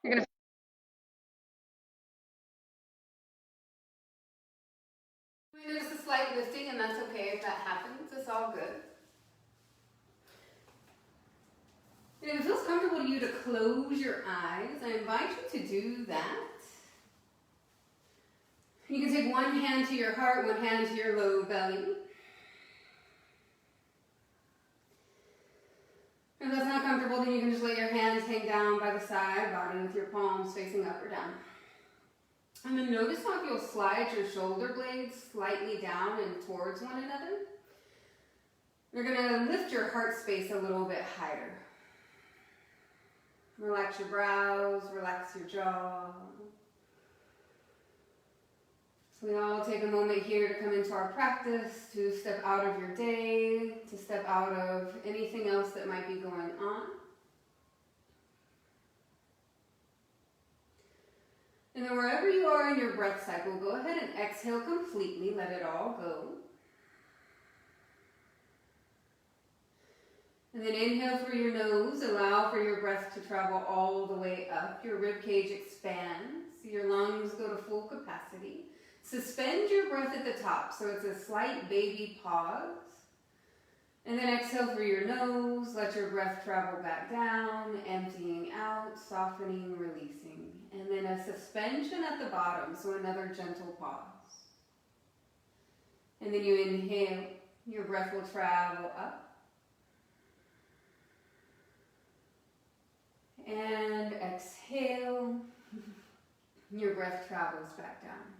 You're gonna notice a slight lifting, and that's okay if that happens. It's all good. And if it feels comfortable to you to close your eyes, I invite you to do that. You can take one hand to your heart, one hand to your low belly. If that's not comfortable, then you can just let your hands hang down by the side body with your palms facing up or down. And then notice how if you'll slide your shoulder blades slightly down and towards one another, you're going to lift your heart space a little bit higher. Relax your brows, relax your jaw. So we all take a moment here to come into our practice, to step out of your day, to step out of anything else that might be going on. And then wherever you are in your breath cycle, go ahead and exhale completely, let it all go. And then inhale through your nose, allow for your breath to travel all the way up. Your rib cage expands, your lungs go to full capacity. Suspend your breath at the top, so it's a slight baby pause. And then exhale through your nose, let your breath travel back down, emptying out, softening, releasing. And then a suspension at the bottom, so another gentle pause. And then you inhale, your breath will travel up. And exhale, your breath travels back down.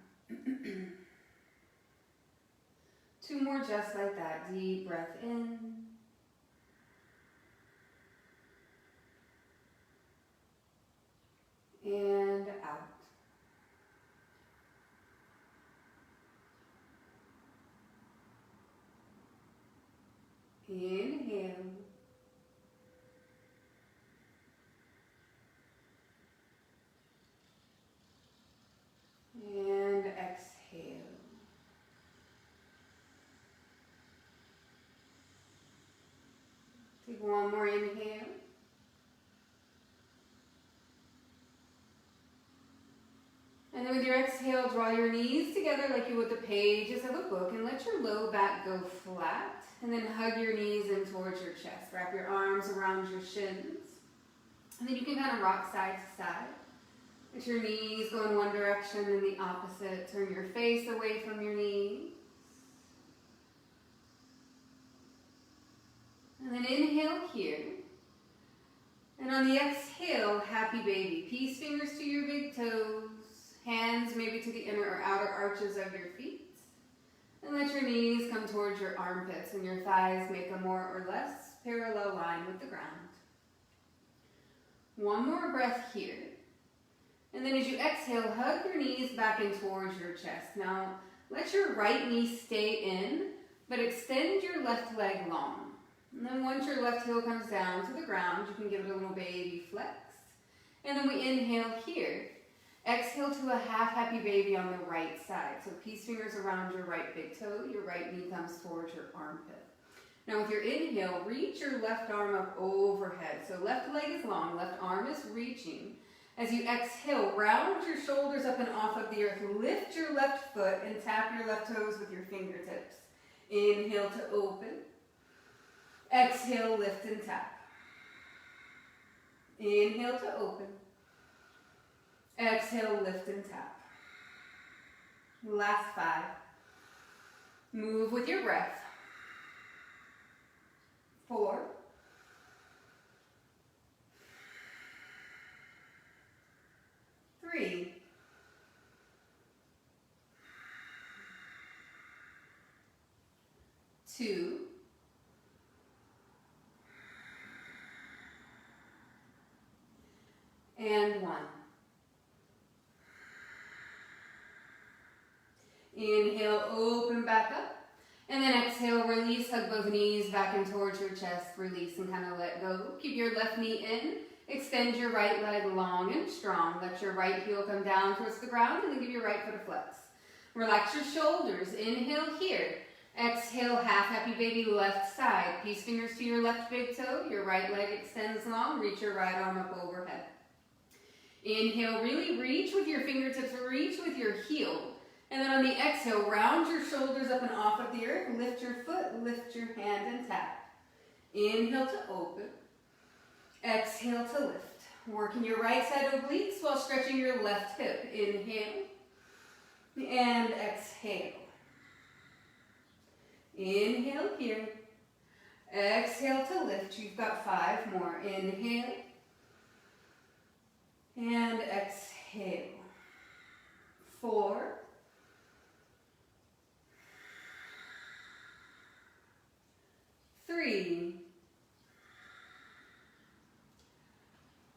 2 more just like that. Deep breath in. And out. Inhale. And exhale. Take one more inhale. And then with your exhale, draw your knees together like you would the pages of a book and let your low back go flat. And then hug your knees in towards your chest. Wrap your arms around your shins. And then you can kind of rock side to side. Let your knees go in one direction and the opposite. Turn your face away from your knees. And then inhale here. And on the exhale, happy baby. Peace fingers to your big toes. Hands maybe to the inner or outer arches of your feet. And let your knees come towards your armpits and your thighs make a more or less parallel line with the ground. One more breath here. And then as you exhale, hug your knees back in towards your chest. Now, let your right knee stay in, but extend your left leg long. And then once your left heel comes down to the ground, you can give it a little baby flex. And then we inhale here. Exhale to a half happy baby on the right side. So peace fingers around your right big toe. Your right knee comes towards your armpit. Now with your inhale, reach your left arm up overhead. So left leg is long, left arm is reaching. As you exhale, round your shoulders up and off of the earth. Lift your left foot and tap your left toes with your fingertips. Inhale to open. Exhale, lift and tap. Inhale to open. Exhale, lift and tap. Last 5. Move with your breath. 4. 3. 2. And 1. Inhale, open back up. And then exhale, release, hug both knees back in towards your chest. Release and kind of let go. Keep your left knee in. Extend your right leg long and strong. Let your right heel come down towards the ground and then give your right foot a flex. Relax your shoulders. Inhale here. Exhale, half happy baby left side. Peace fingers to your left big toe. Your right leg extends long. Reach your right arm up overhead. Inhale, really reach with your fingertips, reach with your heel. And then on the exhale, round your shoulders up and off of the earth. Lift your foot, lift your hand and tap. Inhale to open. Exhale to lift. Working your right side obliques while stretching your left hip. Inhale and exhale. Inhale here. Exhale to lift. You've got 5 more. Inhale and exhale. 4. 3.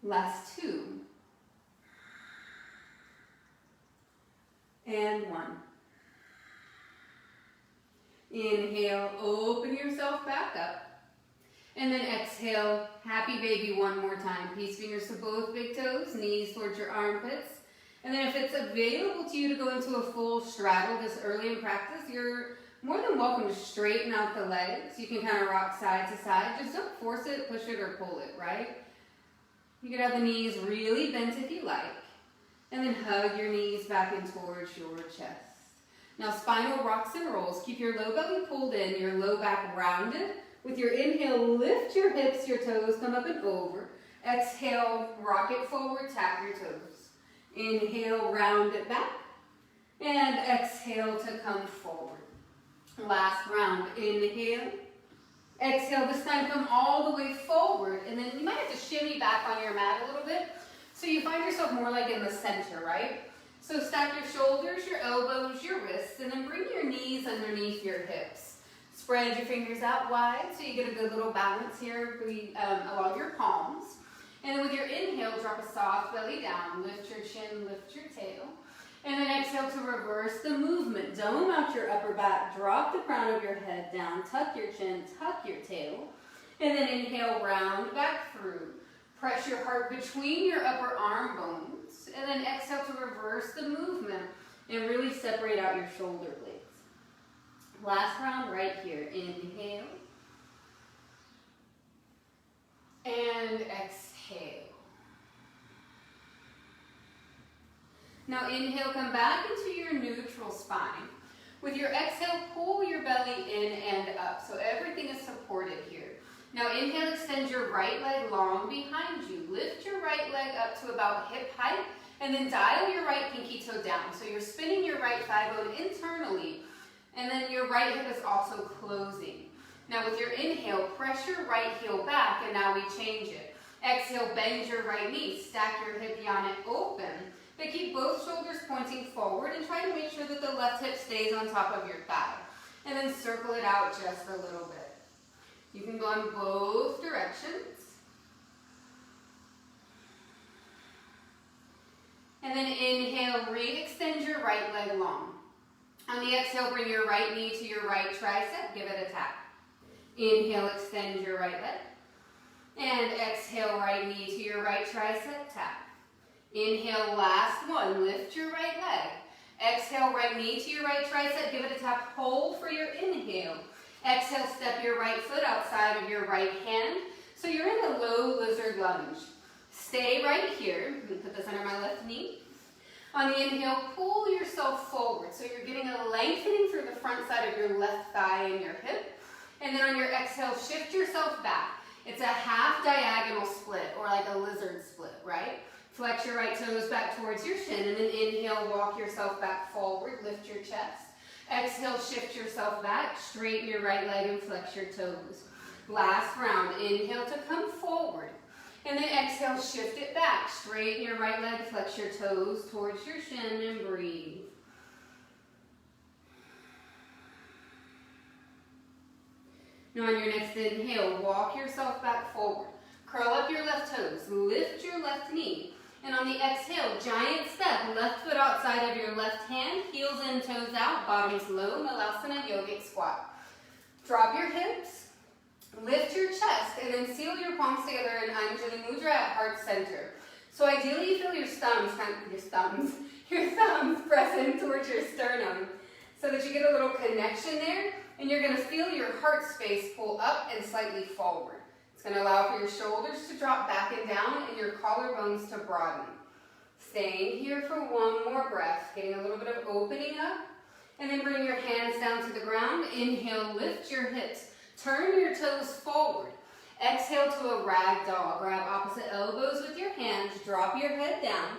Last 2. And 1. Inhale, open yourself back up. And then exhale, happy baby one more time. Peace fingers to both big toes, knees towards your armpits. And then if it's available to you to go into a full straddle this early in practice, you're more than welcome to straighten out the legs. You can kind of rock side to side. Just don't force it, push it, or pull it, right? You can have the knees really bent if you like. And then hug your knees back in towards your chest. Now spinal rocks and rolls. Keep your low belly pulled in, your low back rounded. With your inhale, lift your hips, your toes come up and over. Exhale, rock it forward, tap your toes. Inhale, round it back. And exhale to come forward. Last round, inhale. Exhale, this time come all the way forward. And then you might have to shimmy back on your mat a little bit. So you find yourself more like in the center, right? So stack your shoulders, your elbows, your wrists, and then bring your knees underneath your hips. Spread your fingers out wide so you get a good little balance here along your palms. And then with your inhale, drop a soft belly down. Lift your chin, lift your tail. And then exhale to reverse the movement. Dome out your upper back. Drop the crown of your head down. Tuck your chin, tuck your tail. And then inhale, round back through. Press your heart between your upper arm bones. And then exhale to reverse the movement and really separate out your shoulder blades. Last round right here. Inhale. And exhale. Now inhale, come back into your neutral spine. With your exhale, pull your belly in and up. So everything is supported here. Now inhale, extend your right leg long behind you. Lift your right leg up to about hip height. And then dial your right pinky toe down. So you're spinning your right thigh bone internally. And then your right hip is also closing. Now with your inhale, press your right heel back, and now we change it. Exhale, bend your right knee, stack your hip yonic open, but keep both shoulders pointing forward and try to make sure that the left hip stays on top of your thigh. And then circle it out just a little bit. You can go in both directions. And then inhale, re-extend your right leg long. On the exhale, bring your right knee to your right tricep. Give it a tap. Inhale, extend your right leg. And exhale, right knee to your right tricep. Tap. Inhale, last one. Lift your right leg. Exhale, right knee to your right tricep. Give it a tap. Hold for your inhale. Exhale, step your right foot outside of your right hand. So you're in a low lizard lunge. Stay right here. I'm going to put this under my left knee. On the inhale, pull yourself forward. So you're getting a lengthening through the front side of your left thigh and your hip. And then on your exhale, shift yourself back. It's a half diagonal split, or like a lizard split, right? Flex your right toes back towards your shin, and then inhale, walk yourself back forward, lift your chest. Exhale, shift yourself back, straighten your right leg and flex your toes. Last round, inhale to come forward. And then exhale, shift it back. Straighten your right leg, flex your toes towards your shin, and breathe. Now on your next inhale, walk yourself back forward. Curl up your left toes, lift your left knee. And on the exhale, giant step, left foot outside of your left hand, heels in, toes out, bottoms low, Malasana yogic squat. Drop your hips. Lift your chest and then seal your palms together in Anjali Mudra at heart center. So ideally you feel your thumbs press in towards your sternum so that you get a little connection there, and you're going to feel your heart space pull up and slightly forward. It's going to allow for your shoulders to drop back and down and your collarbones to broaden. Staying here for one more breath, getting a little bit of opening up, and then bring your hands down to the ground. Inhale, lift your hips, turn your toes forward. Exhale to a rag doll. Grab opposite elbows with your hands, drop your head down,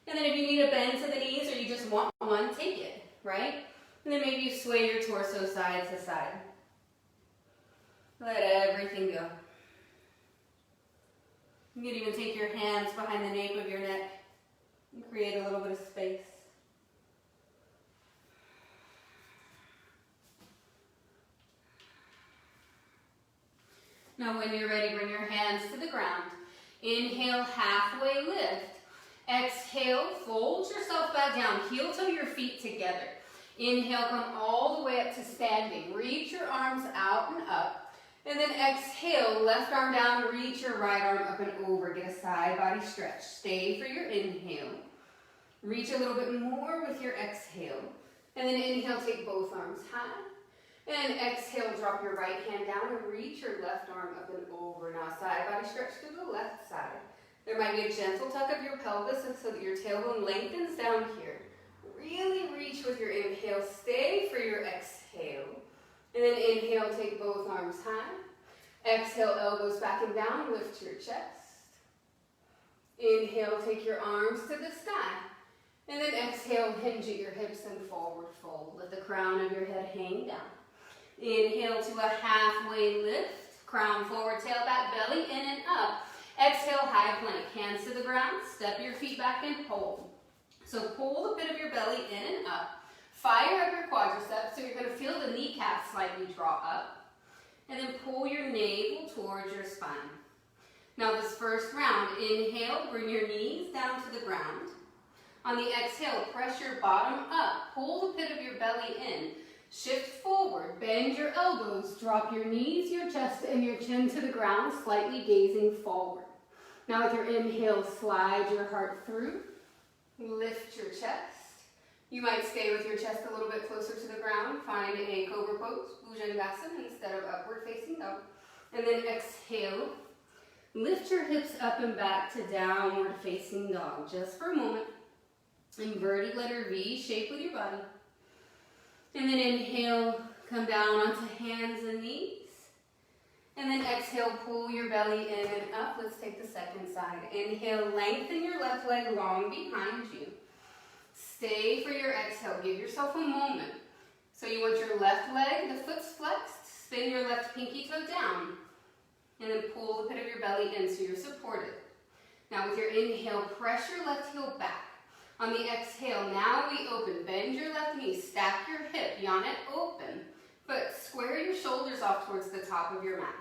and then if you need a bend to the knees or you just want one, take it, right? And then maybe you sway your torso side to side. Let everything go. You can even take your hands behind the nape of your neck and create a little bit of space. Now when you're ready, bring your hands to the ground. Inhale, halfway lift. Exhale, fold yourself back down. Heel toe your feet together. Inhale, come all the way up to standing. Reach your arms out and up. And then exhale, left arm down, reach your right arm up and over. Get a side body stretch. Stay for your inhale. Reach a little bit more with your exhale. And then inhale, take both arms high. And exhale, drop your right hand down and reach your left arm up and over. Now side body stretch to the left side. There might be a gentle tuck of your pelvis so that your tailbone lengthens down here. Really reach with your inhale. Stay for your exhale. And then inhale, take both arms high. Exhale, elbows back and down, lift your chest. Inhale, take your arms to the sky. And then exhale, hinge at your hips and forward fold. Let the crown of your head hang down. Inhale to a halfway lift. Crown forward, tail back, belly in and up. Exhale, high plank. Hands to the ground. Step your feet back and hold. So pull the pit of your belly in and up. Fire up your quadriceps, so you're going to feel the kneecaps slightly draw up. And then pull your navel towards your spine. Now this first round, inhale, bring your knees down to the ground. On the exhale, press your bottom up. Pull the pit of your belly in. Shift forward, bend your elbows, drop your knees, your chest, and your chin to the ground, slightly gazing forward. Now with your inhale, slide your heart through. Lift your chest. You might stay with your chest a little bit closer to the ground. Find a cobra pose, Bhujangasana, instead of upward facing dog. And then exhale. Lift your hips up and back to downward facing dog. Just for a moment. Inverted letter V shape with your body. And then inhale, come down onto hands and knees. And then exhale, pull your belly in and up. Let's take the second side. Inhale, lengthen your left leg long behind you. Stay for your exhale. Give yourself a moment. So you want your left leg, the foot's flexed. Spin your left pinky toe down. And then pull the pit of your belly in so you're supported. Now with your inhale, press your left heel back. On the exhale, now we open. Bend your left knee. Stack your hip. Yawn it open. But square your shoulders off towards the top of your mat.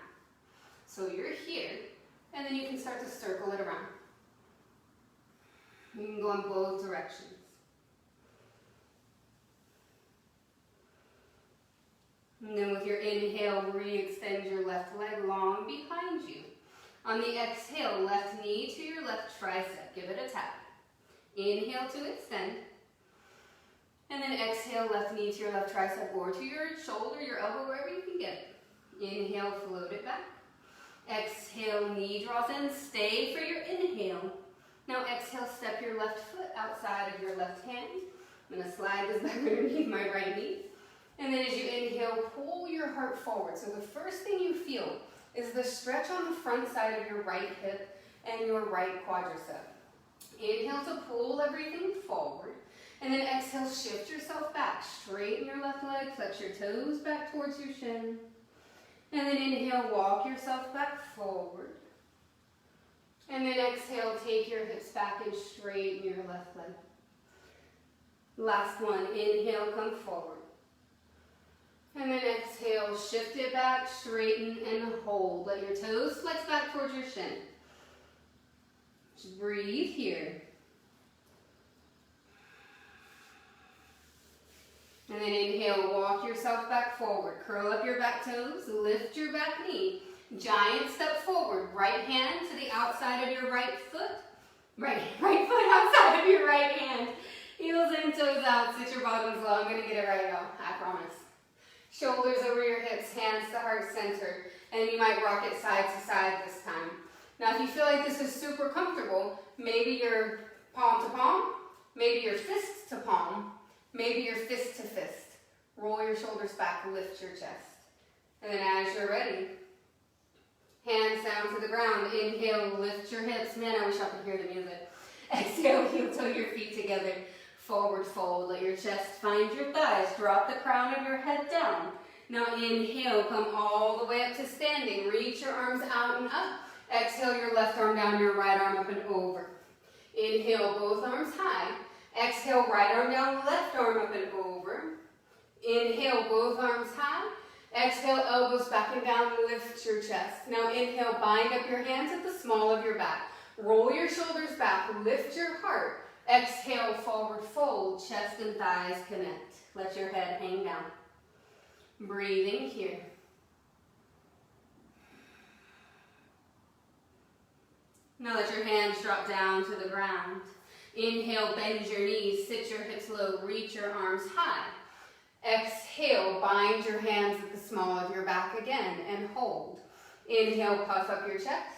So you're here. And then you can start to circle it around. You can go in both directions. And then with your inhale, re-extend your left leg long behind you. On the exhale, left knee to your left tricep. Give it a tap. Inhale to extend. And then exhale, left knee to your left tricep or to your shoulder, your elbow, wherever you can get it. Inhale, float it back. Exhale, knee draws in. Stay for your inhale. Now exhale, step your left foot outside of your left hand. I'm going to slide this back underneath my right knee. And then as you inhale, pull your heart forward. So the first thing you feel is the stretch on the front side of your right hip and your right quadricep. Inhale to pull everything forward. And then exhale, shift yourself back. Straighten your left leg, flex your toes back towards your shin. And then inhale, walk yourself back forward. And then exhale, take your hips back and straighten your left leg. Last one, inhale, come forward. And then exhale, shift it back, straighten and hold. Let your toes flex back towards your shin. Just breathe here. And then inhale, walk yourself back forward. Curl up your back toes, lift your back knee. Giant step forward. Right hand to the outside of your right foot. Right foot outside of your right hand. Heels in, toes out. Sit your bottoms low. I'm going to get it right, y'all. I promise. Shoulders over your hips, hands to heart center. And you might rock it side to side this time. Now, if you feel like this is super comfortable, maybe your palm to palm, maybe your fist to palm, maybe your fist to fist. Roll your shoulders back, lift your chest. And then as you're ready, hands down to the ground. Inhale, lift your hips. Man, I wish I could hear the music. Exhale, heel toe your feet together. Forward fold, let your chest find your thighs. Drop the crown of your head down. Now inhale, come all the way up to standing. Reach your arms out and up. Exhale, your left arm down, your right arm up and over. Inhale, both arms high. Exhale, right arm down, left arm up and over. Inhale, both arms high. Exhale, elbows back and down, lift your chest. Now inhale, bind up your hands at the small of your back. Roll your shoulders back, lift your heart. Exhale, forward fold, chest and thighs connect. Let your head hang down. Breathing here. Now let your hands drop down to the ground. Inhale, bend your knees, sit your hips low, reach your arms high. Exhale, bind your hands at the small of your back again and hold. Inhale, puff up your chest.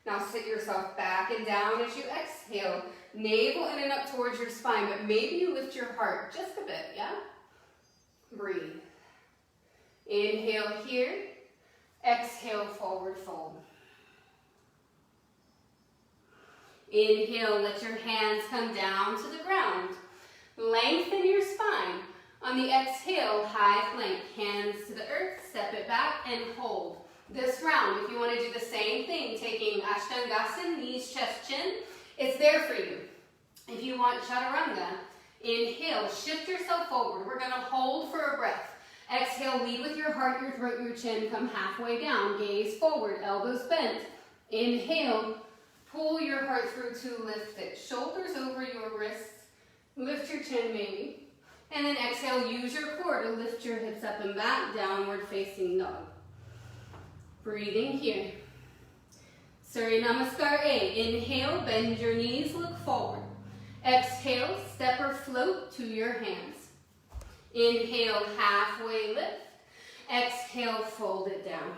Now sit yourself back and down as you exhale. Navel in and up towards your spine, but maybe you lift your heart just a bit, yeah? Breathe. Inhale here. Exhale, forward fold. Inhale, let your hands come down to the ground. Lengthen your spine. On the exhale, high plank, hands to the earth, step it back and hold. This round, if you want to do the same thing, taking Ashtangasana, knees, chest, chin, it's there for you. If you want Chaturanga, inhale, shift yourself forward. We're going to hold for a breath. Exhale, lead with your heart, your throat, your chin. Come halfway down, gaze forward, elbows bent. Inhale, pull your heart through to lift it. Shoulders over your wrists. Lift your chin maybe. And then exhale, use your core to lift your hips up and back, downward facing dog. Breathing here. Surya Namaskar A. Inhale, bend your knees, look forward. Exhale, step or float to your hands. Inhale, halfway lift. Exhale, fold it down.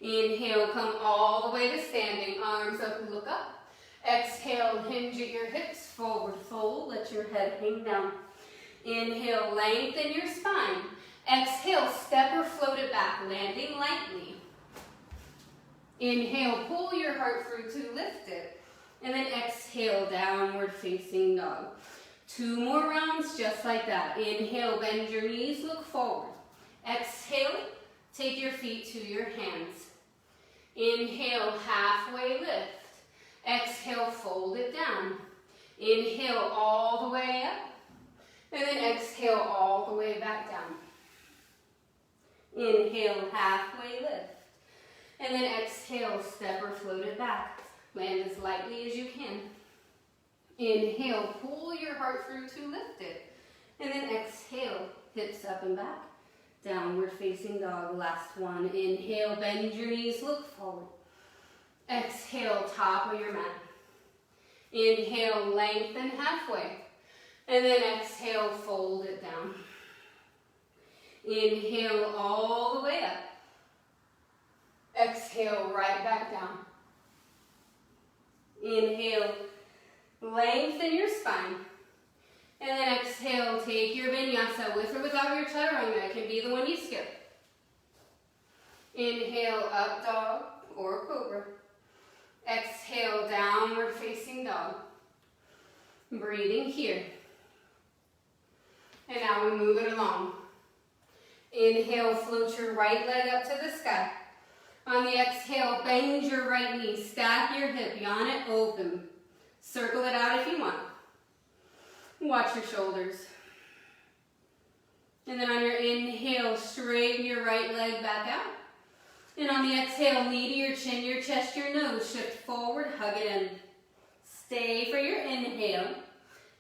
Inhale, come all the way to standing, arms up, look up. Exhale, hinge at your hips, forward fold, let your head hang down. Inhale, lengthen your spine. Exhale, step or float it back, landing lightly. Inhale, pull your heart through to lift it. And then exhale, downward facing dog. 2 more rounds just like that. Inhale, bend your knees, look forward. Exhale, take your feet to your hands. Inhale, halfway lift. Exhale, fold it down. Inhale, all the way up. And then exhale all the way back down. Inhale, halfway lift. And then exhale, step or float it back. Land as lightly as you can. Inhale, pull your heart through to lift it. And then exhale, hips up and back. Downward facing dog, last one. Inhale, bend your knees, look forward. Exhale, top of your mat. Inhale, lengthen halfway. And then exhale, fold it down. Inhale all the way up. Exhale, right back down. Inhale, lengthen your spine. And then exhale, take your vinyasa with or without your chaturanga. It can be the one you skip. Inhale, up dog or cobra. Exhale, downward facing dog. Breathing here. And now we move it along. Inhale, float your right leg up to the sky. On the exhale, bend your right knee, stack your hip, yawn it open. Circle it out if you want. Watch your shoulders. And then on your inhale, straighten your right leg back out. And on the exhale, knee to your chin, your chest, your nose. Shift forward, hug it in. Stay for your inhale.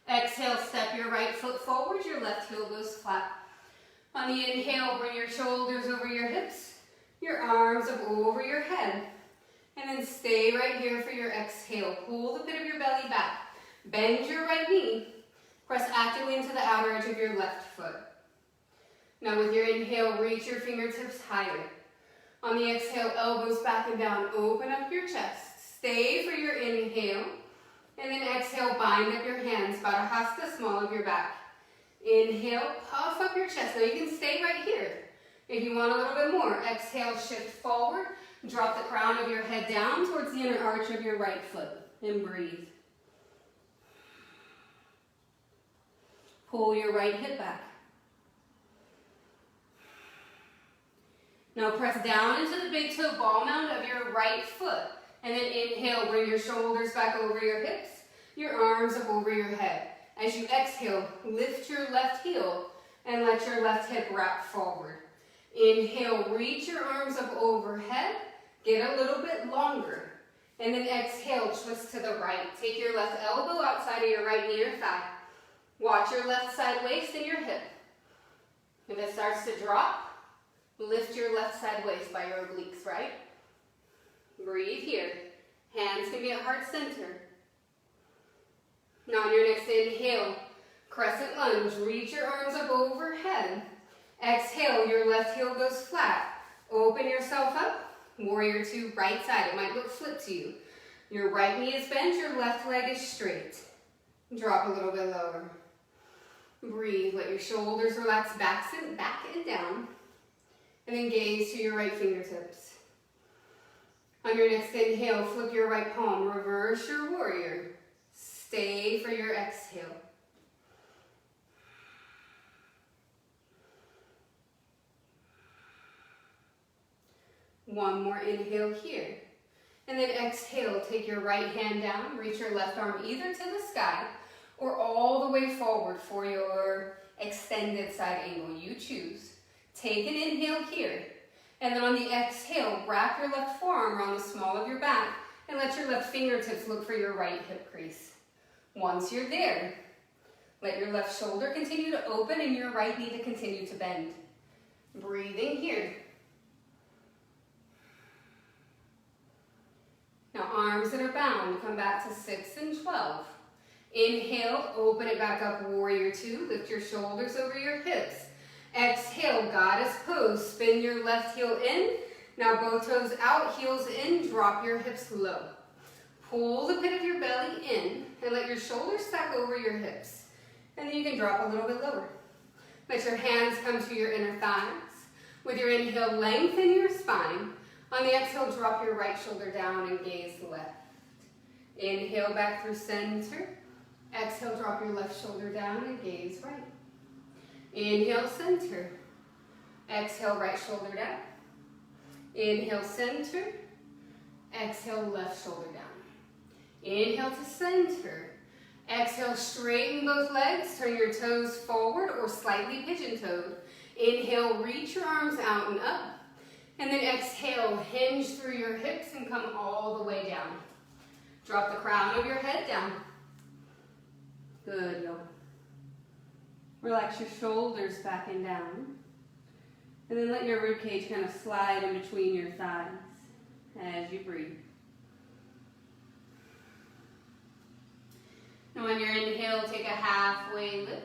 Exhale, step your right foot forward, your left heel goes flat. On the inhale, bring your shoulders over your hips, your arms up over your head. And then stay right here for your exhale. Pull the pit of your belly back. Bend your right knee. Press actively into the outer edge of your left foot. Now with your inhale, reach your fingertips higher. On the exhale, elbows back and down. Open up your chest. Stay for your inhale. And then exhale, bind up your hands, Baddha Hasta, small of your back. Inhale, puff up your chest. Now you can stay right here. If you want a little bit more, exhale, shift forward. Drop the crown of your head down towards the inner arch of your right foot. And breathe. Pull your right hip back. Now press down into the big toe ball mound of your right foot. And then inhale, bring your shoulders back over your hips, your arms up over your head. As you exhale, lift your left heel and let your left hip wrap forward. Inhale, reach your arms up overhead, get a little bit longer. And then exhale, twist to the right. Take your left elbow outside of your right knee or thigh. Watch your left side waist and your hip. If it starts to drop, lift your left side waist by your obliques, right? Breathe here. Hands can be at heart center. Now on your next inhale, crescent lunge. Reach your arms up overhead. Exhale, your left heel goes flat. Open yourself up. Warrior two, right side. It might look flipped to you. Your right knee is bent, your left leg is straight. Drop a little bit lower. Breathe. Let your shoulders relax back and down. And then gaze to your right fingertips. On your next inhale, flip your right palm, reverse your warrior. Stay for your exhale. One more inhale here. And then exhale, take your right hand down, reach your left arm either to the sky or all the way forward for your extended side angle. You choose. Take an inhale here. And then on the exhale, wrap your left forearm around the small of your back and let your left fingertips look for your right hip crease. Once you're there, let your left shoulder continue to open and your right knee to continue to bend. Breathing here. Now arms that are bound, come back to 6 and 12. Inhale, open it back up, warrior two. Lift your shoulders over your hips. Exhale, goddess pose. Spin your left heel in. Now both toes out, heels in. Drop your hips low. Pull the pit of your belly in and let your shoulders stack over your hips. And then you can drop a little bit lower. Let your hands come to your inner thighs. With your inhale, lengthen your spine. On the exhale, drop your right shoulder down and gaze left. Inhale back through center. Exhale, drop your left shoulder down and gaze right. Inhale, center. Exhale, right shoulder down. Inhale, center. Exhale, left shoulder down. Inhale to center. Exhale, straighten both legs. Turn your toes forward or slightly pigeon-toed. Inhale, reach your arms out and up. And then exhale, hinge through your hips and come all the way down. Drop the crown of your head down. Good, yoga. Relax your shoulders back and down. And then let your ribcage kind of slide in between your thighs as you breathe. Now on your inhale, take a halfway lift.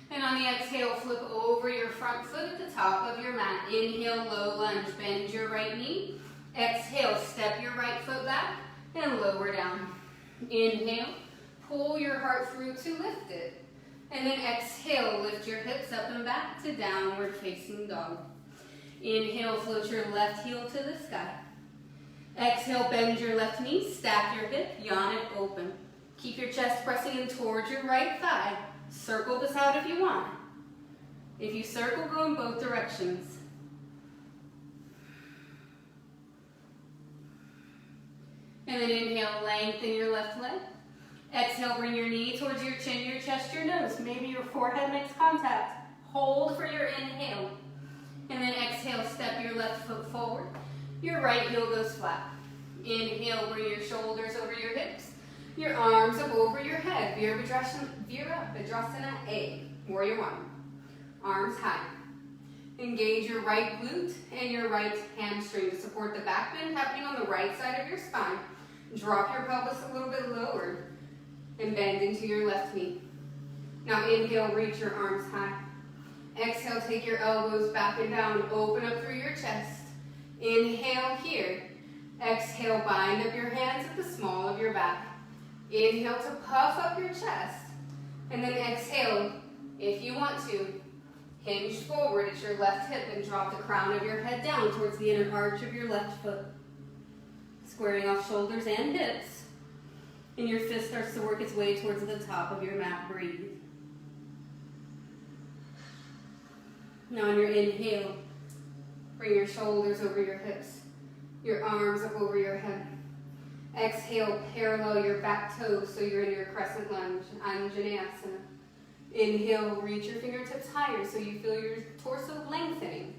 And on the exhale, flip over your front foot at the top of your mat. Inhale, low lunge, bend your right knee. Exhale, step your right foot back and lower down. Inhale, pull your heart through to lift it. And then exhale, lift your hips up and back to downward facing dog. Inhale, float your left heel to the sky. Exhale, bend your left knee, stack your hip, yawn it open. Keep your chest pressing in towards your right thigh. Circle this out if you want. If you circle, go in both directions. And then inhale, lengthen your left leg. Exhale, bring your knee towards your chin, your chest, your nose. Maybe your forehead makes contact. Hold for your inhale. And then exhale, step your left foot forward. Your right heel goes flat. Inhale, bring your shoulders over your hips. Your arms up over your head. Virabhadrasana A. Warrior one. Arms high. Engage your right glute and your right hamstring to support the back bend happening on the right side of your spine. Drop your pelvis a little bit lower and bend into your left knee. Now inhale, reach your arms high. Exhale, take your elbows back and down. Open up through your chest. Inhale here. Exhale, bind up your hands at the small of your back. Inhale to puff up your chest. And then exhale, if you want to, hinge forward at your left hip and drop the crown of your head down towards the inner arch of your left foot. Squaring off shoulders and hips. And your fist starts to work its way towards the top of your mat. Breathe. Now on your inhale, bring your shoulders over your hips, your arms up over your head. Exhale, parallel your back toes so you're in your crescent lunge, Anjaneyasana. Inhale, reach your fingertips higher so you feel your torso lengthening.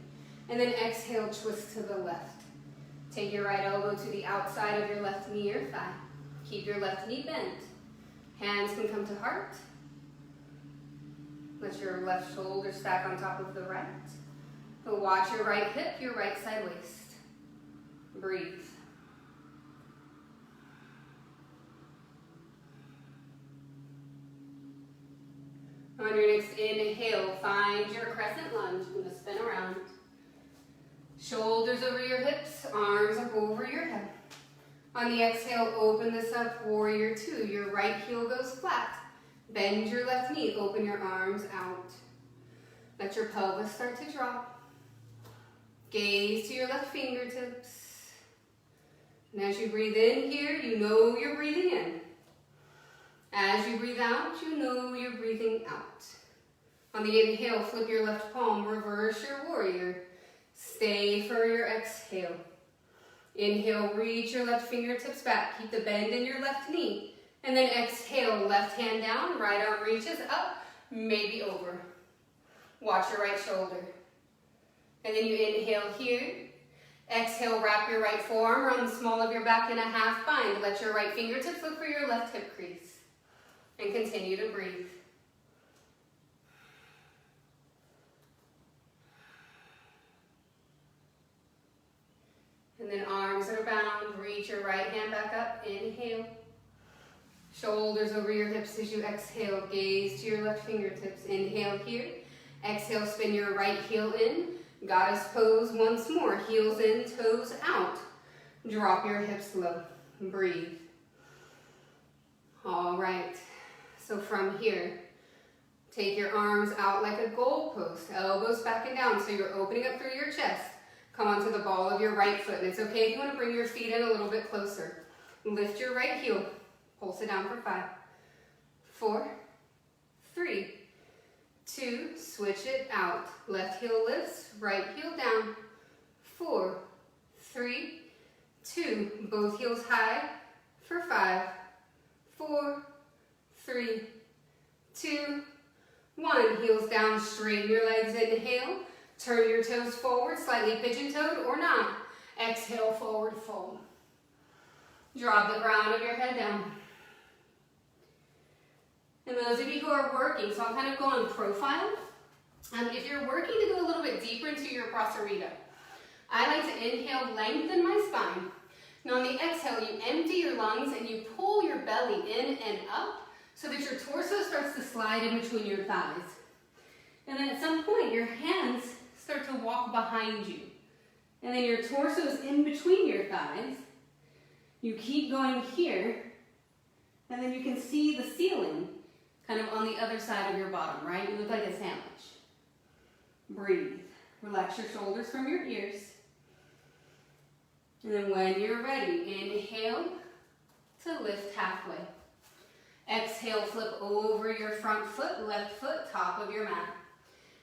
And then exhale, twist to the left. Take your right elbow to the outside of your left knee or thigh. Keep your left knee bent. Hands can come to heart. Let your left shoulder stack on top of the right. So watch your right hip, your right side waist. Breathe. On your next inhale, find your crescent lunge. I'm going to spin around. Shoulders over your hips, arms up over your head. On the exhale, open this up, warrior two. Your right heel goes flat. Bend your left knee, open your arms out. Let your pelvis start to drop. Gaze to your left fingertips. And as you breathe in here, you know you're breathing in. As you breathe out, you know you're breathing out. On the inhale, flip your left palm, reverse your warrior. Stay for your exhale. Inhale, reach your left fingertips back. Keep the bend in your left knee. And then exhale, left hand down, right arm reaches up, maybe over. Watch your right shoulder. And then you inhale here. Exhale, wrap your right forearm around the small of your back in a half bind. Let your right fingertips look for your left hip crease. And continue to breathe. And then arms are bound. Reach your right hand back up. Inhale. Shoulders over your hips as you exhale. Gaze to your left fingertips. Inhale here. Exhale, spin your right heel in. Goddess pose once more. Heels in, toes out. Drop your hips low. Breathe. All right. So from here, take your arms out like a goalpost. Elbows back and down so you're opening up through your chest. Come onto the ball of your right foot. And it's okay if you want to bring your feet in a little bit closer. Lift your right heel. Pulse it down for 5, 4, 3, 2, switch it out. Left heel lifts, right heel down. 4, 3, 2, both heels high for 5, 4, 3, 2, 1. Heels down, straighten your legs, inhale. Turn your toes forward, slightly pigeon-toed or not. Exhale, forward fold. Drop the crown of your head down. And those of you who are working, so I'll kind of go on profile. If you're working to go a little bit deeper into your Prasarita, I like to inhale, lengthen my spine. Now on the exhale, you empty your lungs and you pull your belly in and up so that your torso starts to slide in between your thighs. And then at some point, your hands start to walk behind you. And then your torso is in between your thighs. You keep going here, and then you can see the ceiling kind of on the other side of your bottom, right? You look like a sandwich. Breathe. Relax your shoulders from your ears. And then when you're ready, inhale to lift halfway. Exhale, flip over your front foot, left foot, top of your mat.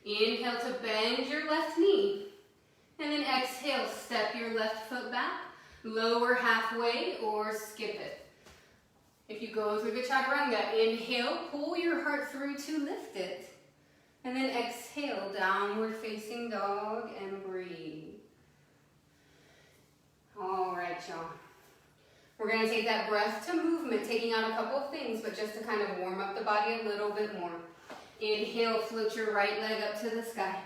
Inhale to bend your left knee. And then exhale, step your left foot back, lower halfway or skip it. If you go through the chaturanga, inhale, pull your heart through to lift it. And then exhale, downward facing dog and breathe. All right, y'all. We're going to take that breath to movement, taking out a couple of things, but just to kind of warm up the body a little bit more. Inhale, float your right leg up to the sky.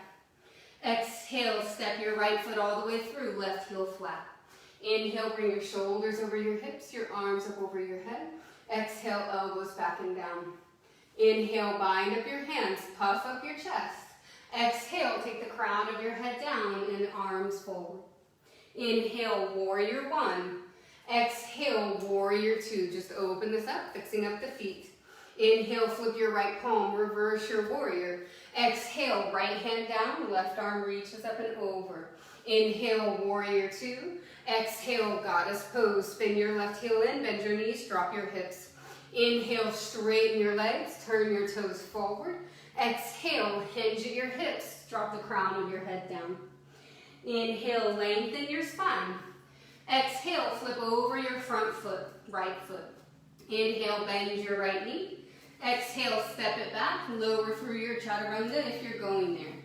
Exhale, step your right foot all the way through, left heel flat. Inhale, bring your shoulders over your hips, your arms up over your head. Exhale, elbows back and down. Inhale, bind up your hands, puff up your chest. Exhale, take the crown of your head down and arms forward. Inhale, warrior one. Exhale, warrior two. Just open this up, fixing up the feet. Inhale, flip your right palm, reverse your warrior. Exhale, right hand down, left arm reaches up and over. Inhale, warrior two. Exhale, goddess pose. Spin your left heel in, bend your knees, drop your hips. Inhale, straighten your legs, turn your toes forward. Exhale, hinge at your hips, drop the crown of your head down. Inhale, lengthen your spine. Exhale, flip over your front foot, right foot. Inhale, bend your right knee. Exhale, step it back, lower through your chaturanga if you're going there.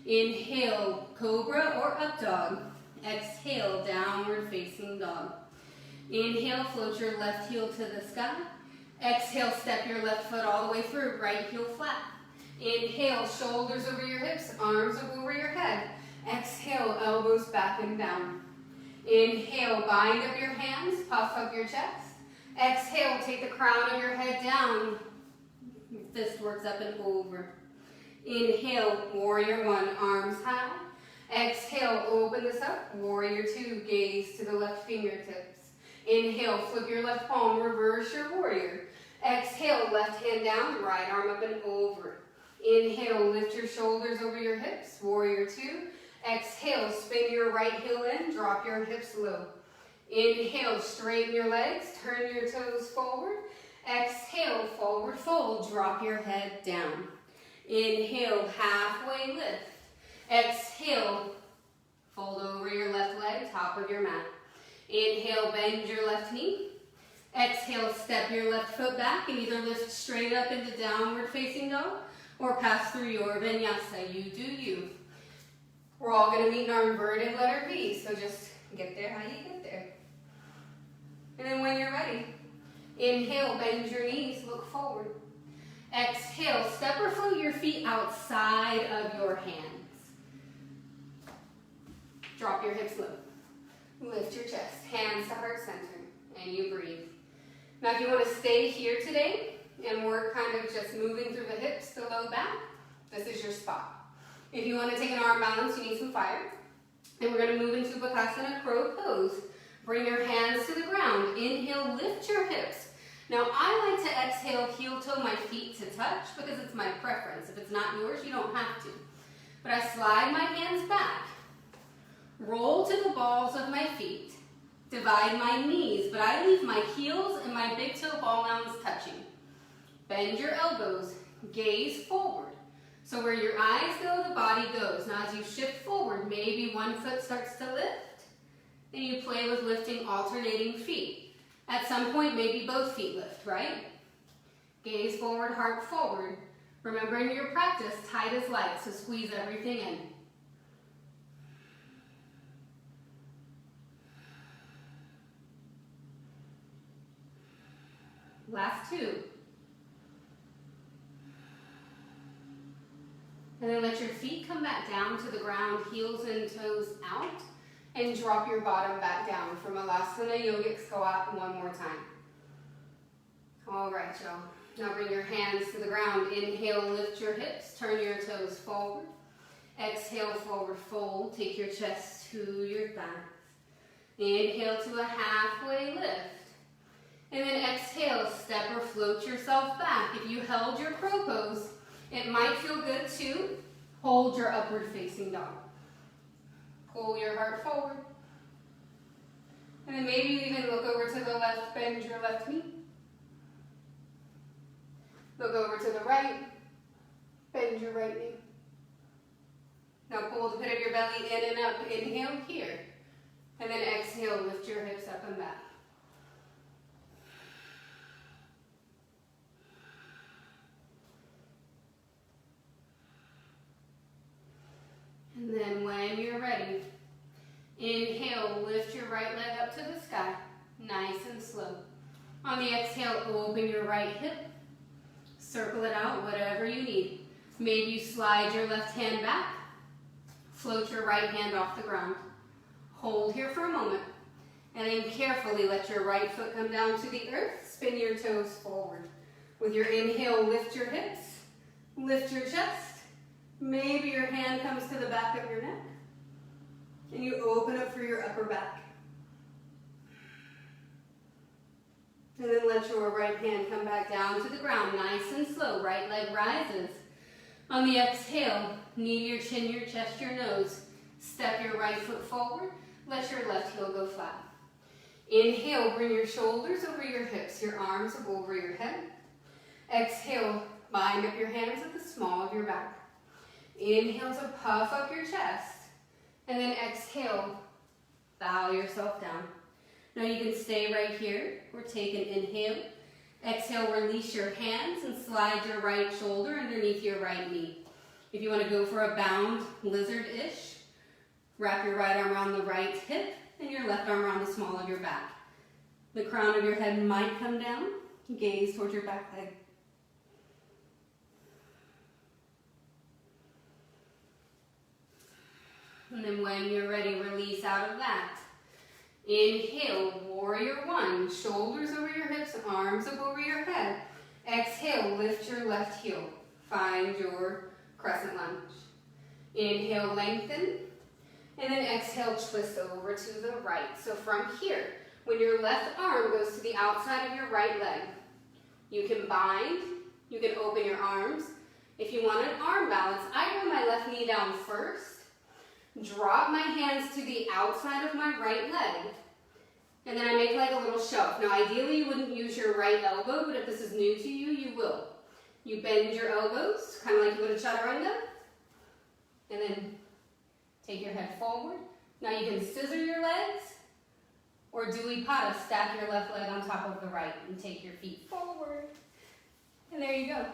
Inhale, cobra or up dog. Exhale, downward facing dog. Inhale, float your left heel to the sky. Exhale, step your left foot all the way through, right heel flat. Inhale, shoulders over your hips, arms up over your head. Exhale, elbows back and down. Inhale, bind up your hands, puff up your chest. Exhale, take the crown of your head down. Fist works up and over. Inhale, warrior one, arms high. Exhale, open this up, warrior two, gaze to the left fingertips. Inhale, flip your left palm, reverse your warrior. Exhale, left hand down, right arm up and over. Inhale, lift your shoulders over your hips, warrior two. Exhale, spin your right heel in, drop your hips low. Inhale, straighten your legs, turn your toes forward. Exhale, forward fold, drop your head down. Inhale, halfway lift. Exhale, fold over your left leg, top of your mat. Inhale, bend your left knee. Exhale, step your left foot back and either lift straight up into downward facing dog or pass through your vinyasa. You do you. We're all going to meet in our inverted letter V, so just get there how you get there. And then when you're ready, inhale, bend your knees, look forward. Exhale, step or float your feet outside of your hands. Drop your hips low. Lift your chest, hands to heart center, and you breathe. Now if you want to stay here today and work kind of just moving through the hips, the low back, this is your spot. If you want to take an arm balance, you need some fire. And we're going to move into Bakasana Crow Pose. Bring your hands to the ground. Inhale, lift your hips. Now I like to exhale, heel toe my feet to touch because it's my preference. If it's not yours, you don't have to. But I slide my hands back. Roll to the balls of my feet. Divide my knees, but I leave my heels and my big toe ball mounds touching. Bend your elbows. Gaze forward. So where your eyes go, the body goes. Now as you shift forward, maybe one foot starts to lift, and you play with lifting alternating feet. At some point, maybe both feet lift, right? Gaze forward, heart forward. Remember in your practice, tight as light, so squeeze everything in. Last two. And then let your feet come back down to the ground, heels and toes out, and drop your bottom back down for Malasana Yogic Squat one more time. All right, y'all. Now bring your hands to the ground. Inhale, lift your hips, turn your toes forward. Exhale, forward fold. Take your chest to your thighs. Inhale to a halfway lift. And then exhale, step or float yourself back. If you held your crow pose, it might feel good to hold your upward facing dog. Pull your heart forward. And then maybe you even look over to the left, bend your left knee. Look over to the right, bend your right knee. Now pull the pit of your belly in and up. Inhale here. And then exhale, lift your hips up and back. And then when you're ready, inhale, lift your right leg up to the sky, nice and slow. On the exhale, open your right hip, circle it out, whatever you need. Maybe you slide your left hand back, float your right hand off the ground. Hold here for a moment, and then carefully let your right foot come down to the earth, spin your toes forward. With your inhale, lift your hips, lift your chest. Maybe your hand comes to the back of your neck, and you open up through your upper back. And then let your right hand come back down to the ground, nice and slow. Right leg rises. On the exhale, knee to your chin, your chest, your nose. Step your right foot forward. Let your left heel go flat. Inhale, bring your shoulders over your hips, your arms up over your head. Exhale, bind up your hands at the small of your back. Inhale to puff up your chest. And then exhale, bow yourself down. Now you can stay right here or take an inhale. Exhale, release your hands and slide your right shoulder underneath your right knee. If you want to go for a bound lizard-ish, wrap your right arm around the right hip and your left arm around the small of your back. The crown of your head might come down. Gaze towards your back leg. And then when you're ready, release out of that. Inhale, warrior one. Shoulders over your hips, arms up over your head. Exhale, lift your left heel. Find your crescent lunge. Inhale, lengthen. And then exhale, twist over to the right. So from here, when your left arm goes to the outside of your right leg, you can bind, you can open your arms. If you want an arm balance, I bring my left knee down first. Drop my hands to the outside of my right leg, and then I make like a little shove. Now ideally you wouldn't use your right elbow, but if this is new to you, you will. You bend your elbows, kind of like you would a chaturanga, and then take your head forward. Now you can scissor your legs, or Duli-Pada, stack your left leg on top of the right, and take your feet forward. And there you go.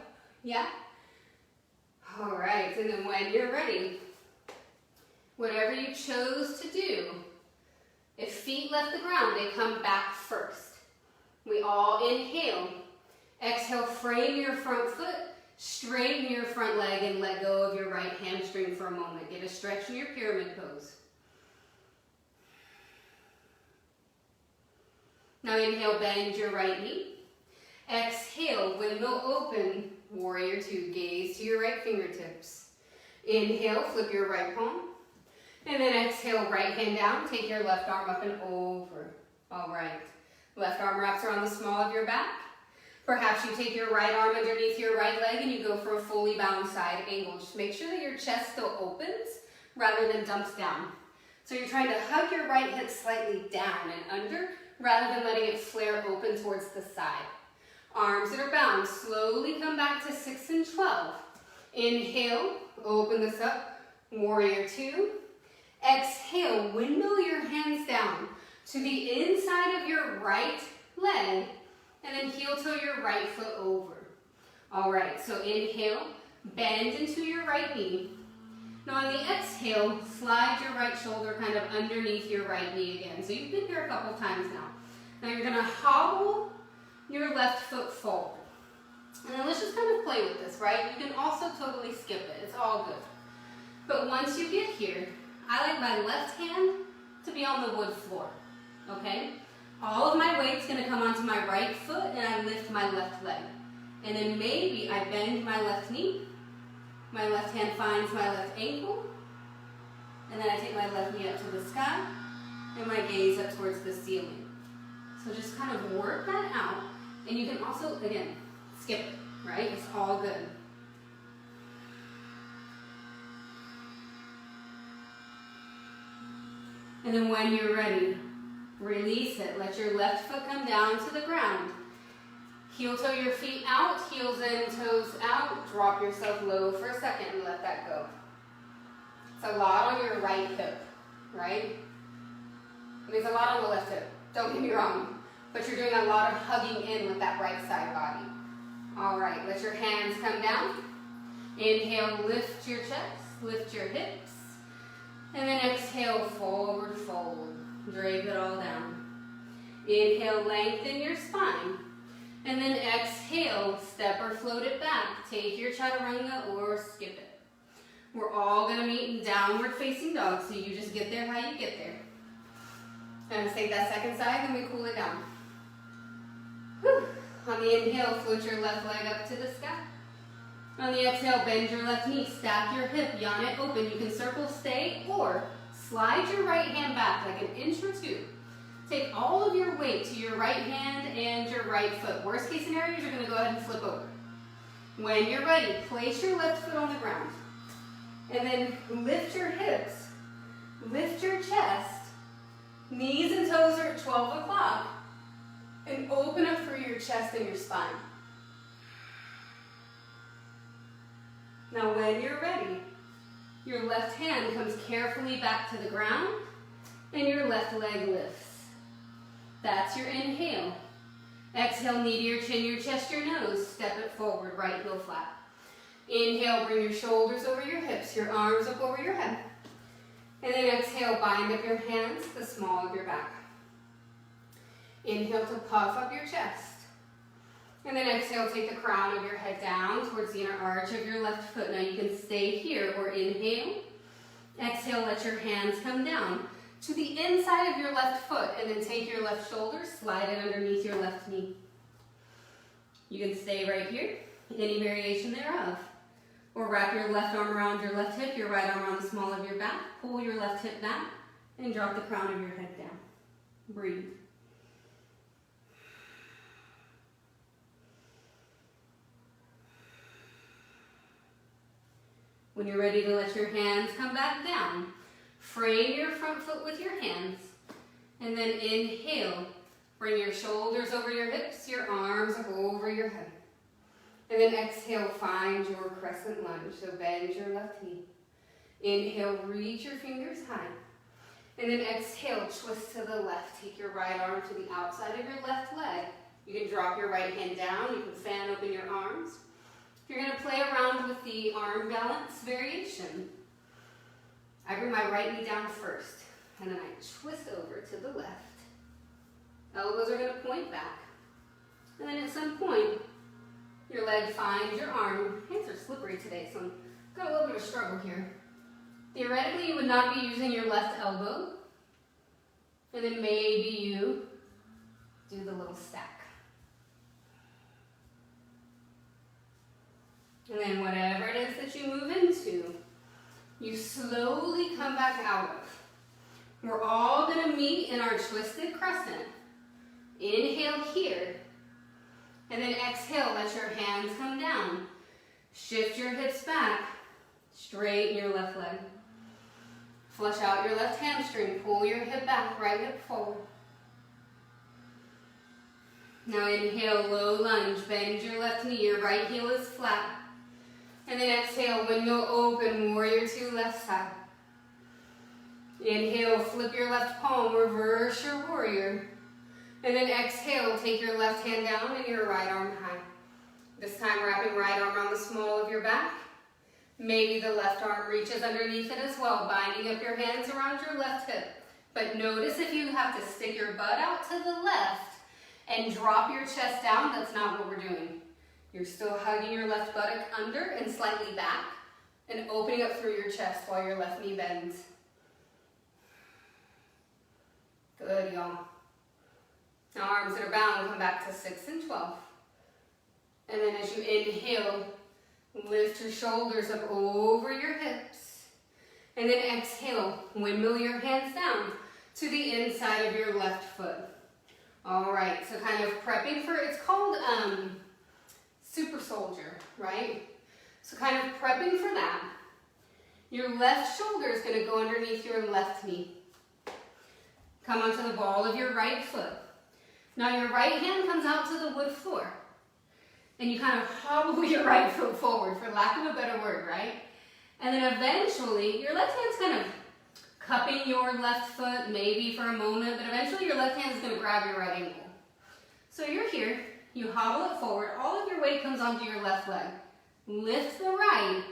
Yeah? All right, and then when you're ready, whatever you chose to do, if feet left the ground, they come back first. We all inhale. Exhale, frame your front foot, straighten your front leg, and let go of your right hamstring for a moment. Get a stretch in your pyramid pose. Now inhale, bend your right knee. Exhale, windmill open, warrior two. Gaze to your right fingertips. Inhale, flip your right palm. And then exhale, right hand down, take your left arm up and over. All right. Left arm wraps around the small of your back. Perhaps you take your right arm underneath your right leg and you go for a fully bound side angle. Just make sure that your chest still opens rather than dumps down. So you're trying to hug your right hip slightly down and under rather than letting it flare open towards the side. Arms that are bound, slowly come back to 6 and 12. Inhale, open this up, warrior two. Exhale, windmill your hands down to the inside of your right leg and then heel toe your right foot over. All right, so inhale, bend into your right knee. Now on the exhale, slide your right shoulder kind of underneath your right knee again. So you've been here a couple times now. Now you're gonna hobble your left foot forward. And then let's just kind of play with this, right? You can also totally skip it, it's all good. But once you get here, I like my left hand to be on the wood floor, okay? All of my weight's gonna come onto my right foot and I lift my left leg. And then maybe I bend my left knee, my left hand finds my left ankle, and then I take my left knee up to the sky and my gaze up towards the ceiling. So just kind of work that out. And you can also, again, skip it, right? It's all good. And then when you're ready, release it. Let your left foot come down to the ground. Heel toe your feet out, heels in, toes out. Drop yourself low for a second and let that go. It's a lot on your right hip, right? There's a lot on the left hip, don't get me wrong. But you're doing a lot of hugging in with that right side body. All right, let your hands come down. Inhale, lift your chest, lift your hips. And then exhale, forward fold. Drape it all down. Inhale, lengthen your spine. And then exhale, step or float it back. Take your chaturanga or skip it. We're all gonna meet in downward facing dog, so you just get there how you get there. And let's take that second side and we cool it down. Whew. On the inhale, float your left leg up to the sky. On the exhale, bend your left knee, stack your hip, yawn it open. You can circle stay or slide your right hand back like an inch or two. Take all of your weight to your right hand and your right foot. Worst case scenario, you're going to go ahead and flip over. When you're ready, place your left foot on the ground. And then lift your hips, lift your chest. Knees and toes are at 12 o'clock. And open up through your chest and your spine. Now when you're ready, your left hand comes carefully back to the ground and your left leg lifts. That's your inhale. Exhale, knee to your chin, your chest, your nose. Step it forward, right heel flat. Inhale, bring your shoulders over your hips, your arms up over your head. And then exhale, bind up your hands to the small of your back. Inhale to puff up your chest. And then exhale, take the crown of your head down towards the inner arch of your left foot. Now you can stay here or inhale. Exhale, let your hands come down to the inside of your left foot and then take your left shoulder, slide it underneath your left knee. You can stay right here, any variation thereof. Or wrap your left arm around your left hip, your right arm around the small of your back, pull your left hip back, and drop the crown of your head down. Breathe. When you're ready to let your hands come back down, frame your front foot with your hands, and then inhale. Bring your shoulders over your hips, your arms over your head. And then exhale, find your crescent lunge, so bend your left knee. Inhale, reach your fingers high. And then exhale, twist to the left. Take your right arm to the outside of your left leg. You can drop your right hand down. You can fan open your arms. You're going to play around with the arm balance variation. I bring my right knee down first, and then I twist over to the left. Elbows are going to point back. And then at some point, your leg finds your arm. Hands are slippery today, so I've got a little bit of a struggle here. Theoretically, you would not be using your left elbow. And then maybe you do the little stack. And then whatever it is that you move into, you slowly come back out of. We're all going to meet in our twisted crescent. Inhale here. And then exhale, let your hands come down. Shift your hips back. Straighten your left leg. Flush out your left hamstring. Pull your hip back, right hip forward. Now inhale, low lunge. Bend your left knee. Your right heel is flat. And then exhale, windmill open, warrior two, left side. Inhale, flip your left palm, reverse your warrior. And then exhale, take your left hand down and your right arm high. This time wrapping right arm around the small of your back. Maybe the left arm reaches underneath it as well, binding up your hands around your left hip. But notice if you have to stick your butt out to the left and drop your chest down, that's not what we're doing. You're still hugging your left buttock under and slightly back and opening up through your chest while your left knee bends. Good, y'all. Now arms that are bound, come back to 6 and 12. And then as you inhale, lift your shoulders up over your hips. And then exhale, windmill your hands down to the inside of your left foot. All right, so kind of prepping for, it's called super soldier, right? So kind of prepping for that. Your left shoulder is going to go underneath your left knee. Come onto the ball of your right foot. Now your right hand comes out to the wood floor. And you kind of hobble your right foot forward, for lack of a better word, right? And then eventually, your left hand's kind of cupping your left foot, maybe for a moment, but eventually your left hand is going to grab your right ankle. So you're here. You hobble it forward. All of your weight comes onto your left leg. Lift the right,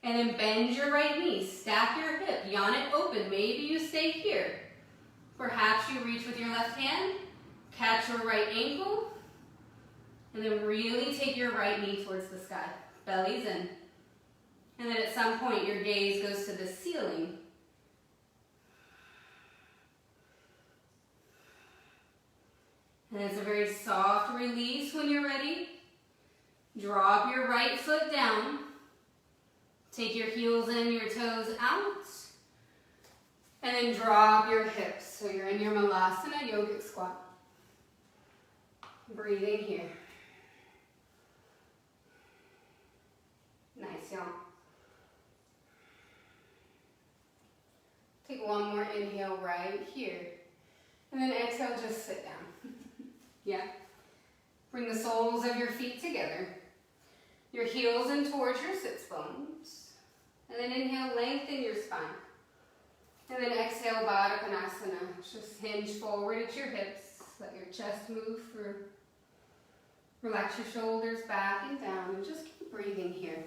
and then bend your right knee. Stack your hip. Yawn it open. Maybe you stay here. Perhaps you reach with your left hand, catch your right ankle, and then really take your right knee towards the sky. Belly's in. And then at some point, your gaze goes to the ceiling. And it's a very soft release when you're ready. Drop your right foot down. Take your heels in, your toes out. And then drop your hips. So you're in your Malasana yogic squat. Breathing here. Nice, y'all. Take one more inhale right here. And then exhale, just sit down. Yeah. Bring the soles of your feet together. Your heels in towards your sits bones. And then inhale, lengthen your spine. And then exhale, Baddha Konasana. Just hinge forward at your hips. Let your chest move through. Relax your shoulders back and down. And just keep breathing here.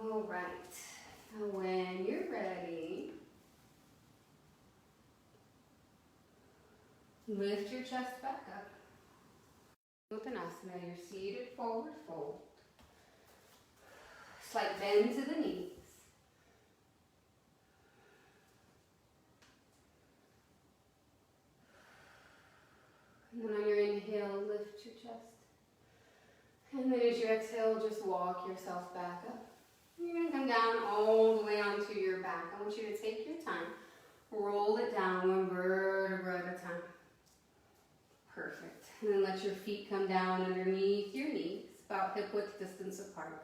All right. Now when you're ready, lift your chest back up. Uttanasana, you're seated forward fold. Slight bend to the knees. And then on your inhale, lift your chest. And then as you exhale, just walk yourself back up. You're going to come down all the way onto your back. I want you to take your time. Roll it down one vertebra at a time. Perfect. And then let your feet come down underneath your knees, about hip width distance apart.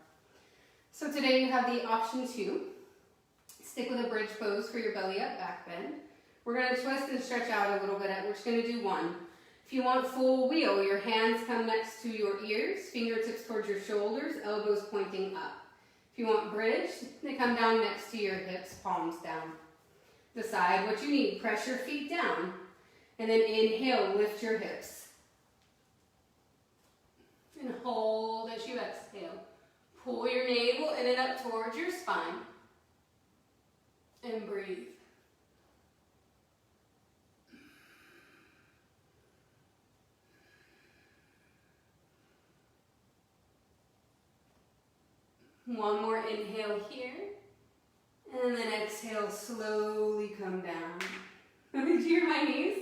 So today you have the option to stick with a bridge pose for your belly up, back bend. We're going to twist and stretch out a little bit. We're just going to do one. If you want full wheel, your hands come next to your ears, fingertips towards your shoulders, elbows pointing up. If you want bridge, they come down next to your hips, palms down. Decide what you need. Press your feet down. And then inhale, lift your hips. And hold as you exhale. Pull your navel in and up towards your spine. And breathe. One more inhale here. And then exhale, slowly come down. Did you hear my knees?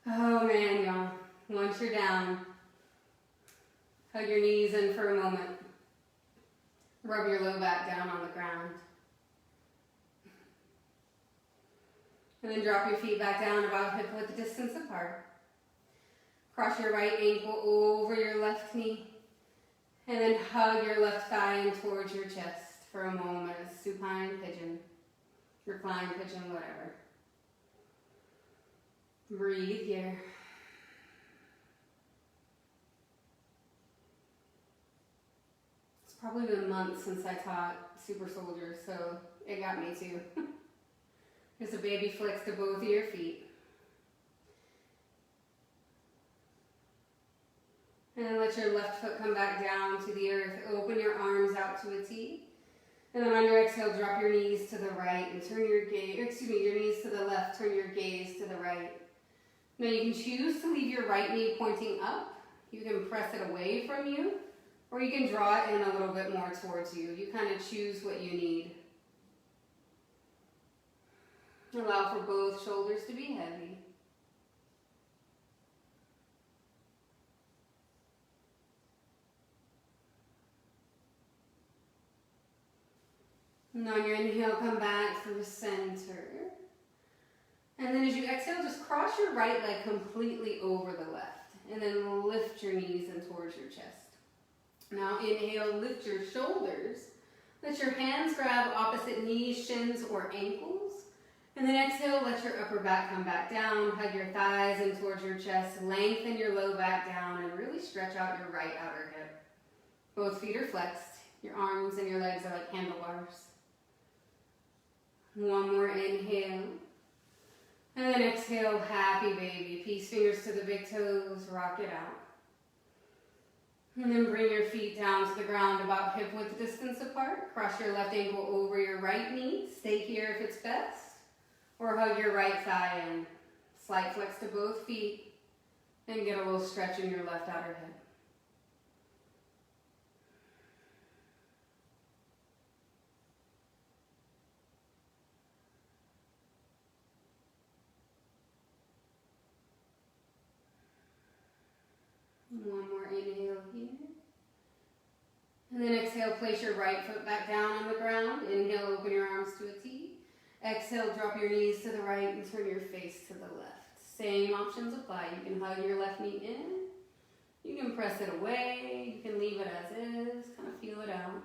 Oh man, y'all. Once you're down, hug your knees in for a moment. Rub your low back down on the ground. And then drop your feet back down about hip width distance apart. Cross your right ankle over your left knee. And then hug your left thigh in towards your chest for a moment. A supine pigeon, recline pigeon, whatever. Breathe here. It's probably been months since I taught Super Soldier, so it got me too. Just a baby flicks to both of your feet. And then let your left foot come back down to the earth. Open your arms out to a T. And then on your exhale, drop your knees to the right and turn your gaze, your knees to the left, turn your gaze to the right. Now you can choose to leave your right knee pointing up. You can press it away from you, or you can draw it in a little bit more towards you. You kind of choose what you need. Allow for both shoulders to be heavy. And on your inhale, come back through center. And then as you exhale, just cross your right leg completely over the left. And then lift your knees in towards your chest. Now inhale, lift your shoulders. Let your hands grab opposite knees, shins, or ankles. And then exhale, let your upper back come back down. Hug your thighs in towards your chest. Lengthen your low back down and really stretch out your right outer hip. Both feet are flexed. Your arms and your legs are like handlebars. One more inhale. And then exhale, happy baby. Peace fingers to the big toes, rock it out. And then bring your feet down to the ground about hip width distance apart. Cross your left ankle over your right knee. Stay here if it's best. Or hug your right thigh in. Slight flex to both feet. And get a little stretch in your left outer hip. place your right foot back down on the ground. Inhale, open your arms to a T. Exhale, drop your knees to the right and turn your face to the left. Same options apply. You can hug your left knee in. You can press it away. You can leave it as is. Kind of feel it out.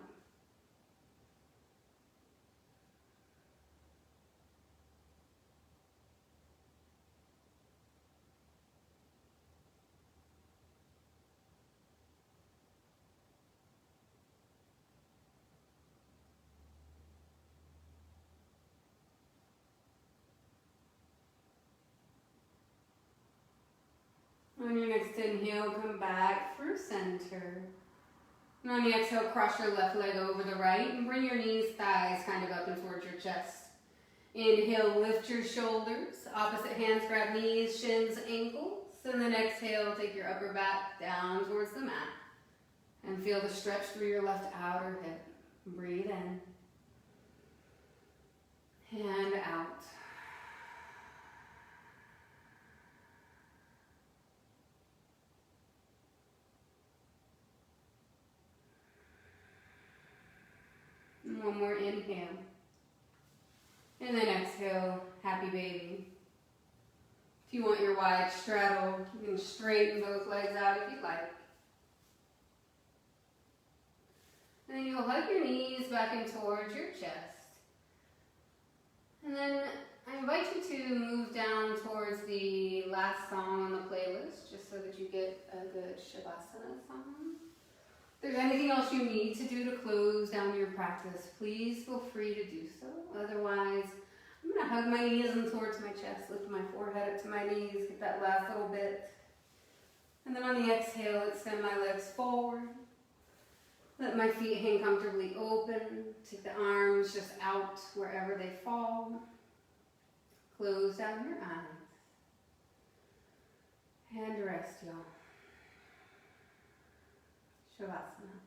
On your next inhale, come back through center. And on the exhale, cross your left leg over the right and bring your knees, thighs kind of up and towards your chest. Inhale, lift your shoulders. Opposite hands grab knees, shins, ankles. And then exhale, take your upper back down towards the mat. And feel the stretch through your left outer hip. Breathe in. And out. And one more inhale. And then exhale, happy baby. If you want your wide straddle, you can straighten both legs out if you'd like. And then you'll hug your knees back in towards your chest. And then I invite you to move down towards the last song on the playlist, just so that you get a good Shavasana song. If there's anything else you need to do to close down your practice, please feel free to do so. Otherwise, I'm going to hug my knees in towards my chest, lift my forehead up to my knees, get that last little bit. And then on the exhale, extend my legs forward. Let my feet hang comfortably open. Take the arms just out wherever they fall. Close down your eyes. And rest, y'all. Shavasana.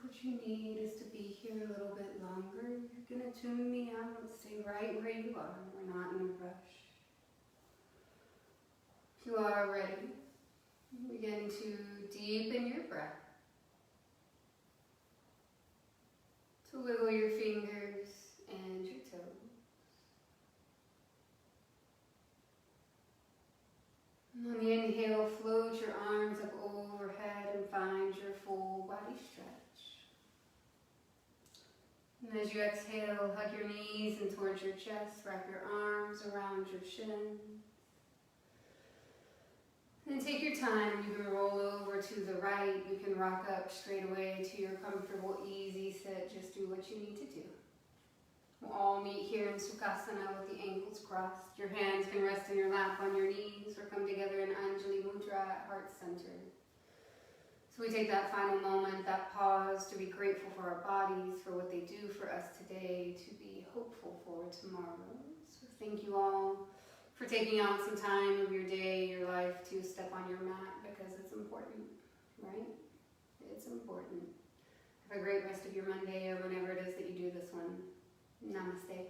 what you need is to be here a little bit longer. You're gonna tune me out and stay right where you are. We're not in a rush. If you are ready, begin to deepen your breath. To wiggle your fingers and your toes. And on the inhale, float your arms up overhead and find your full body stretch. And as you exhale, hug your knees in towards your chest, wrap your arms around your shin. And take your time. You can roll over to the right. You can rock up straight away to your comfortable, easy sit. Just do what you need to do. We'll all meet here in Sukhasana with the ankles crossed. Your hands can rest in your lap on your knees or come together in Anjali Mudra at heart center. So we take that final moment, that pause, to be grateful for our bodies, for what they do for us today, to be hopeful for tomorrow. So thank you all for taking out some time of your day, your life, to step on your mat, because it's important, right? It's important. Have a great rest of your Monday or whenever it is that you do this one. Namaste.